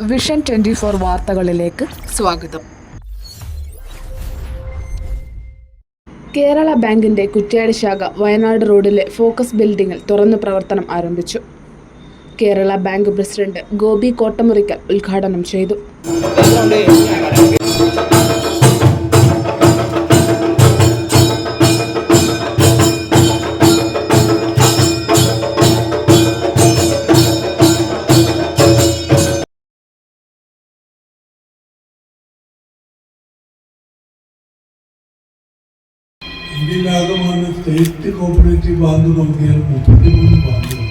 Vision 24 വാർത്തകളിലേക്ക് സ്വാഗതം. കേരള ബാങ്കിന്റെ കുറ്റ്യാടി ശാഖ വയനാട് റോഡിലെ ഫോക്കസ് ബിൽഡിംഗിൽ തുറന്നു പ്രവർത്തനം ആരംഭിച്ചു. കേരള ബാങ്ക് പ്രസിഡന്റ് ഗോപി കോട്ടമുറിക്കൽ ഉദ്ഘാടനം ചെയ്തു. ഇന്ത്യയിലാകമാണ് സ്റ്റേറ്റ് കോപ്പറേറ്റീവ് ബാങ്ക് നോക്കിയാൽ 33 ബാങ്കുകൾ,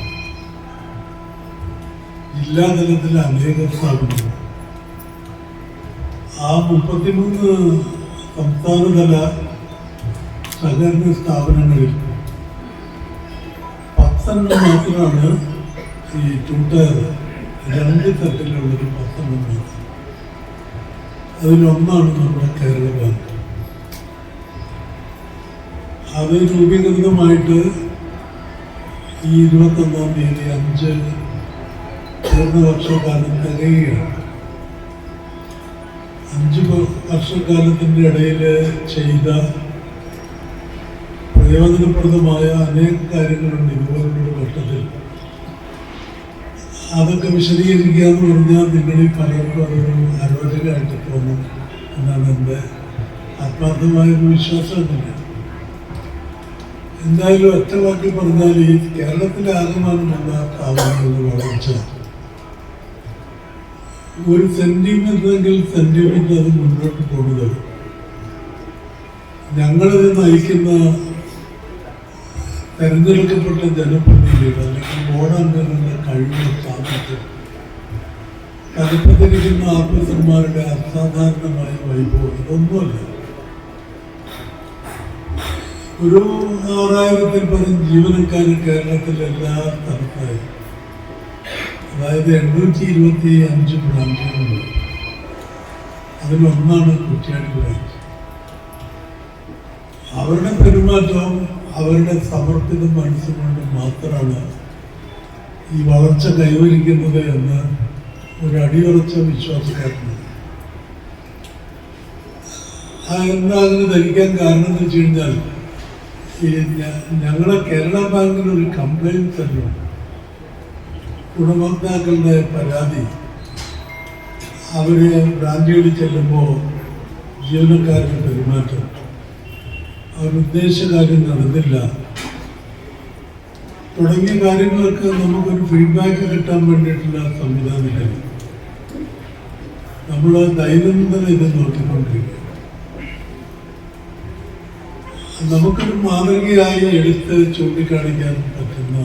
ജില്ലാതലത്തിൽ അനേക സ്ഥാപനങ്ങൾ. ആ 33 സംസ്ഥാനതല സഹകരണ സ്ഥാപനങ്ങളിൽ 10 മാത്രമാണ് ഈ ടൂട്ടയർ 2 തട്ടിലുള്ളൊരു 10 മാത്രം. അതിലൊന്നാണ് നമ്മുടെ കേരള ബാങ്ക്. അത് രൂപീകൃതമായിട്ട് ഈ 21-ാം തീയതി 5 പൂർണ്ണവർഷക്കാലം തികയുകയാണ്. 5 വർഷക്കാലത്തിൻ്റെ ഇടയിൽ ചെയ്ത പ്രയോജനപ്രദമായ അനേക കാര്യങ്ങളുണ്ട്. ഇതുപോലുള്ളൊരു ഘട്ടത്തിൽ അതൊക്കെ വിശദീകരിക്കുക എന്ന് പറഞ്ഞാൽ നിങ്ങളിൽ പലർക്കും അതൊരു അരോചകമായിട്ട് തോന്നും എന്നാണ് എൻ്റെ ആത്മാർത്ഥമായൊരു വിശ്വാസമൊന്നുമില്ല. എന്തായാലും ഒറ്റ വാക്കി പറഞ്ഞാൽ ഈ കേരളത്തിലെ ആകമാനമുള്ള സ്ഥാപനങ്ങളുടെ വളർച്ച ഒരു സെന്റിമീറ്ററെങ്കിൽ സെന്റിമീറ്റർ അത് മുന്നോട്ട് പോകുന്നത് ഞങ്ങളിത് നയിക്കുന്ന തെരഞ്ഞെടുക്കപ്പെട്ട ജനപ്രതിനിധികൾ അല്ലെങ്കിൽ ബോർഡംഗങ്ങളുടെ കഴിവ് സാമർത്ഥ്യം തലപ്പത്തിരിക്കുന്ന ഓഫീസർമാരുടെ അസാധാരണമായ വൈഭവം ഇതൊന്നുമല്ല. ഒരു 6000-ൽ പരം ജീവനക്കാർ കേരളത്തിൽ എല്ലാ സ്ഥലത്തായി, അതായത് 825 ബ്രാഞ്ചുകളുണ്ട്. അതിലൊന്നാണ് കുറ്റ്യാടി ബ്രാഞ്ച്. അവരുടെ പെരുമാറ്റവും അവരുടെ സമർപ്പിത മനസ്സുകൊണ്ട് മാത്രമാണ് ഈ വളർച്ച കൈവരിക്കുന്നത് എന്ന് ഒരു അടിയുറച്ച വിശ്വാസക്കാരനാണ്. എന്താ അതിന് ധരിക്കാൻ കാരണം എന്ന് വെച്ച് കഴിഞ്ഞാൽ ഞങ്ങളുടെ കേരള ബാങ്കിനൊരു കംപ്ലൈൻറ്റ് തന്നെയാണ്. ഗുണഭോക്താക്കളുടെ പരാതി അവർ ബ്രാഞ്ചുകളിൽ ചെല്ലുമ്പോൾ ജീവനക്കാരുടെ പെരുമാറ്റം, അവരുദ്ദേശ കാര്യം നടന്നില്ല തുടങ്ങിയ കാര്യങ്ങളൊക്കെ നമുക്കൊരു ഫീഡ്ബാക്ക് കിട്ടാൻ വേണ്ടിയിട്ടുള്ള സംവിധാനമില്ല. നമ്മൾ ദൈനംദിനം ഇത് നോക്കിക്കൊണ്ടിരിക്കുക. നമുക്കൊരു മാതൃകയായി എടുത്ത് ചൂണ്ടിക്കാണിക്കാൻ പറ്റുന്ന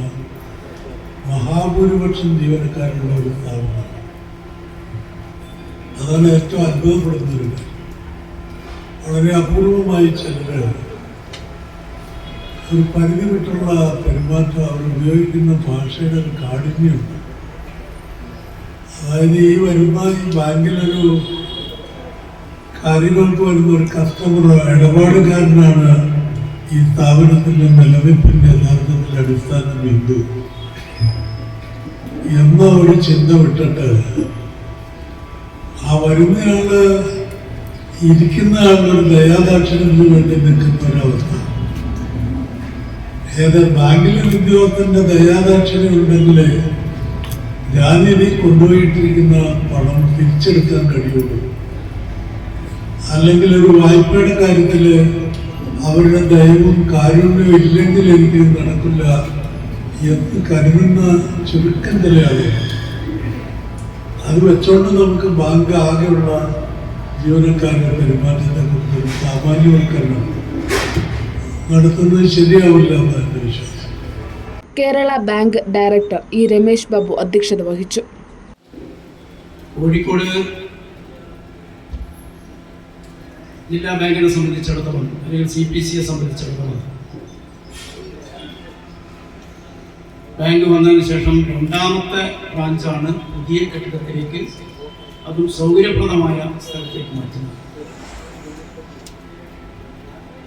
മഹാഭൂരിപക്ഷം ജീവനക്കാരുള്ള ഒരു സ്ഥാപനം. അതാണ് ഏറ്റവും അത്ഭുതപ്പെടുന്നൊരു കാര്യം. വളരെ അപൂർവമായി ചിലർ ഒരു പരിധി വിട്ടുള്ള പെരുമാറ്റം, അവർ ഉപയോഗിക്കുന്ന ഭാഷയുടെ ഒരു കാഠിന്യമുണ്ട്. അതായത് ഈ വരുന്ന ഈ ബാങ്കിലൊരു കാര്യങ്ങൾക്ക് വരുന്ന ഒരു കസ്റ്റമറോ ഇടപാടുകാരനാണ് ഈ സ്ഥാപനത്തിൻ്റെ നിലനിൽപ്പിൻ്റെ യഥാർത്ഥത്തിൽ അടിസ്ഥാന ബിന്ദു എന്ന ഒരു ചിന്ത വിട്ടിട്ട് ആ വരുന്നയാള് ഇരിക്കുന്ന ആളൊരു ദയാദാക്ഷിണ്യത്തിന് വേണ്ടി നിൽക്കുന്ന ഒരവസ്ഥ. ഏത് ബാങ്കിലെ ഉദ്യോഗസ്ഥന്റെ ദയാദാക്ഷിണ്യം ഉണ്ടെങ്കിൽ ജാതിയിൽ കൊണ്ടുപോയിട്ടിരിക്കുന്ന പണം തിരിച്ചെടുക്കാൻ കഴിയുള്ളൂ. അല്ലെങ്കിൽ ഒരു വായ്പയുടെ കാര്യത്തിൽ അവരുടെ ദയവും കാരുണ്യവും ഇല്ലെങ്കിൽ എനിക്ക് നടക്കില്ല എന്ന് കരുതുന്ന ചുരുക്കം ചില ആളുകൾ. അത് വെച്ചോണ്ട് നമുക്ക് ബാങ്ക് ആകെയുള്ള ജീവനക്കാരുടെ പെരുമാറ്റത്തെ കുറിച്ച് ഒരു സാമാന്യവൽക്കരണം നടത്തുന്നത് ശരിയാവില്ല എന്നാണ് എൻ്റെ വിശ്വാസം. Kerala bank director E Ramesh Babu അധ്യക്ഷത വഹിച്ചു. കോഴിക്കോട് ജില്ലാ ബാങ്കിനെ സംബന്ധിച്ചിടത്തോളം അല്ലെങ്കിൽ CPCയെ സംബന്ധിച്ചിടത്തോളം ബാങ്ക് വന്നതിന് ശേഷം 2ാമത്തെ ബ്രാഞ്ചാണ് പുതിയ കെട്ടിടത്തിലേക്ക്, അതും സൗകര്യപ്രദമായ സ്ഥലത്തേക്ക് മാറ്റുന്നത്.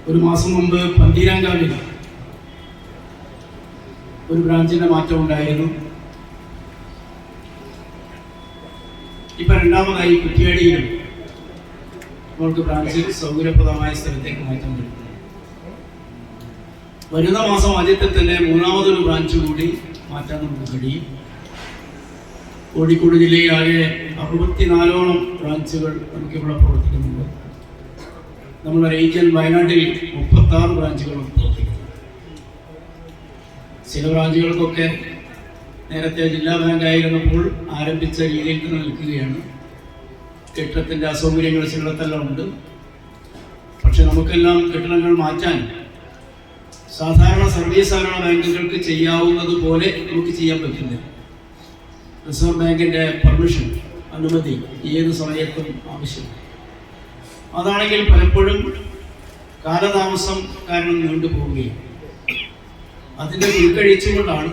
ഒരു മാസം മുമ്പ് പന്തീരാങ്കാവിൽ ഒരു ബ്രാഞ്ചിന്റെ മാറ്റം ഉണ്ടായിരുന്നു. ഇപ്പം രണ്ടാമതായി കുറ്റ്യാടിയിലും നമ്മൾക്ക് ബ്രാഞ്ച് സൗകര്യപ്രദമായ സ്ഥലത്തേക്ക് മാറ്റാൻ കഴിയും. വരുന്ന മാസം ആദ്യത്തെ തന്നെ മൂന്നാമതൊരു ബ്രാഞ്ച് കൂടി മാറ്റാൻ നമുക്ക് കഴിയും. കോഴിക്കോട് ജില്ലയിലാകെ 64ഓളം ബ്രാഞ്ചുകൾ നമുക്കിവിടെ പ്രവർത്തിക്കുന്നുണ്ട്. നമ്മുടെ റീജിയൻ വയനാട്ടിൽ 36 ബ്രാഞ്ചുകളും പ്രവർത്തിക്കുന്നു. ചില ബ്രാഞ്ചുകൾക്കൊക്കെ നേരത്തെ ജില്ലാ ബാങ്ക് ആയിരുന്നപ്പോൾ ആരംഭിച്ച രീതിയിൽ തന്നെ നിൽക്കുകയാണ്. കെട്ടിടത്തിൻ്റെ അസൗകര്യങ്ങൾ ചിലയിടത്തെല്ലാം ഉണ്ട്. പക്ഷെ നമുക്കെല്ലാം കെട്ടിടങ്ങൾ മാറ്റാൻ സാധാരണ സർവീസ് സഹകരണ ബാങ്കുകൾക്ക് ചെയ്യാവുന്നത് പോലെ നമുക്ക് ചെയ്യാൻ പറ്റില്ല. റിസർവ് ബാങ്കിൻ്റെ പെർമിഷൻ, അനുമതി ഏത് സമയത്തും ആവശ്യമാണ്. അതാണെങ്കിൽ പലപ്പോഴും കാലതാമസം കാരണം നീണ്ടുപോവുകയും അതിൻ്റെ ഉൾക്കഴിച്ചുകൊണ്ടാണ്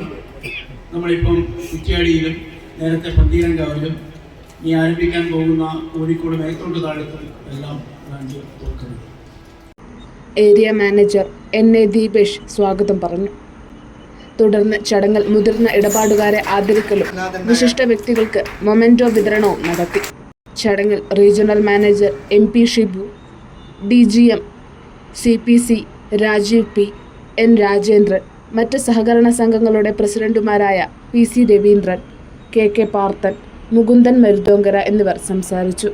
നമ്മളിപ്പം കുറ്റ്യാടിയിലും നേരത്തെ പന്തീരങ്കാവിലും ഇനി ആരംഭിക്കാൻ പോകുന്ന കോഴിക്കോട് മേത്തോട്ട് താഴത്തും എല്ലാം ബ്രാഞ്ച് തുറക്കുന്നത്. ഏരിയ മാനേജർ NA ദീപേഷ് സ്വാഗതം പറഞ്ഞു. തുടർന്ന് ചടങ്ങിൽ മുതിർന്ന ഇടപാടുകാരെ ആദരിക്കലും വിശിഷ്ട വ്യക്തികൾക്ക് മൊമെന്റോ വിതരണവും നടത്തി. ചടങ്ങിൽ regional manager MP Shibu, DGM CPC Rajeev P, N Rajendran, മറ്റ് സഹകരണ സംഘങ്ങളുടെ പ്രസിഡന്റുമാരായ PC രവീന്ദ്രൻ, KK പാർത്തൻ, മുകുന്ദൻ മരുതോങ്കര എന്നിവർ സംസാരിച്ചു.